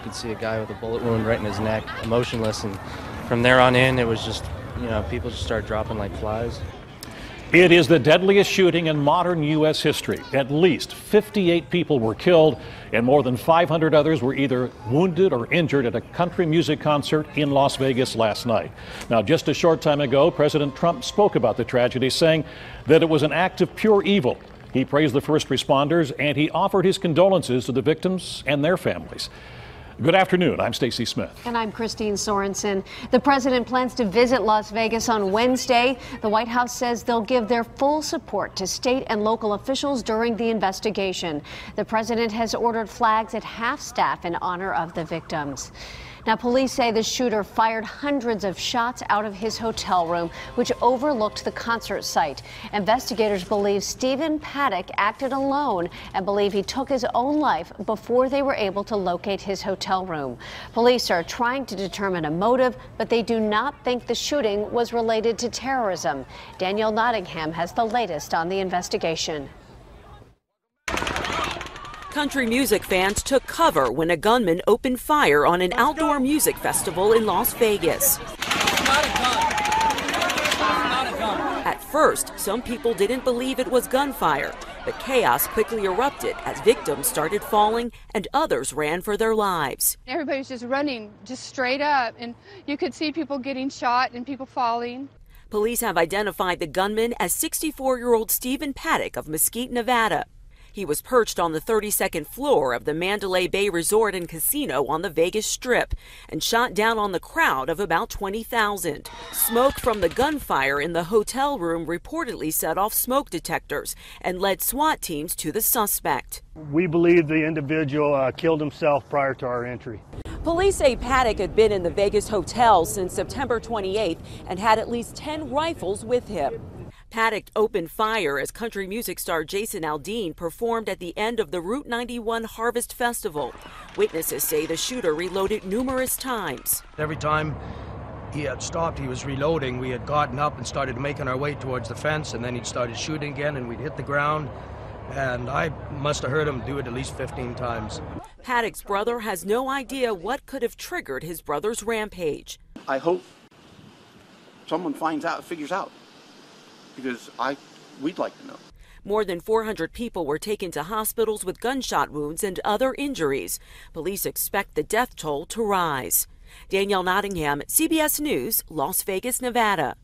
could see a guy with a bullet wound right in his neck, emotionless, and from there on in, it was just, people just started dropping like flies. It is the deadliest shooting in modern U.S. history. At least 58 people were killed, and more than 500 others were either wounded or injured at a country music concert in Las Vegas last night. Now, just a short time ago, President Trump spoke about the tragedy, saying that it was an act of pure evil. He praised the first responders, and he offered his condolences to the victims and their families. Good afternoon. I'm Stacey Smith. And I'm Christine Sorensen. The president plans to visit Las Vegas on Wednesday. The White House says they'll give their full support to state and local officials during the investigation. The president has ordered flags at half-staff in honor of the victims. Now, police say the shooter fired hundreds of shots out of his hotel room, which overlooked the concert site. Investigators believe Stephen Paddock acted alone and believe he took his own life before they were able to locate his hotel room. Police are trying to determine a motive, but they do not think the shooting was related to terrorism. Danielle Nottingham has the latest on the investigation. Country music fans took cover when a gunman opened fire on an outdoor music festival in Las Vegas. At first, some people didn't believe it was gunfire, but chaos quickly erupted as victims started falling and others ran for their lives. Everybody was just running, just straight up, and you could see people getting shot and people falling. Police have identified the gunman as 64-year-old Stephen Paddock of Mesquite, Nevada. He was perched on the 32nd floor of the Mandalay Bay Resort and Casino on the Vegas Strip and shot down on the crowd of about 20,000. Smoke from the gunfire in the hotel room reportedly set off smoke detectors and led SWAT teams to the suspect. We believe the individual killed himself prior to our entry. Police say Paddock had been in the Vegas hotel since September 28th and had at least 10 rifles with him. Paddock opened fire as country music star Jason Aldean performed at the end of the Route 91 Harvest Festival. Witnesses say the shooter reloaded numerous times. Every time he had stopped, he was reloading. We had gotten up and started making our way towards the fence, and then he started shooting again, and we'd hit the ground. And I must have heard him do it at least 15 times. Paddock's brother has no idea what could have triggered his brother's rampage. I hope someone figures out, because we'd like to know. More than 400 people were taken to hospitals with gunshot wounds and other injuries. Police expect the death toll to rise. Danielle Nottingham, CBS News, Las Vegas, Nevada.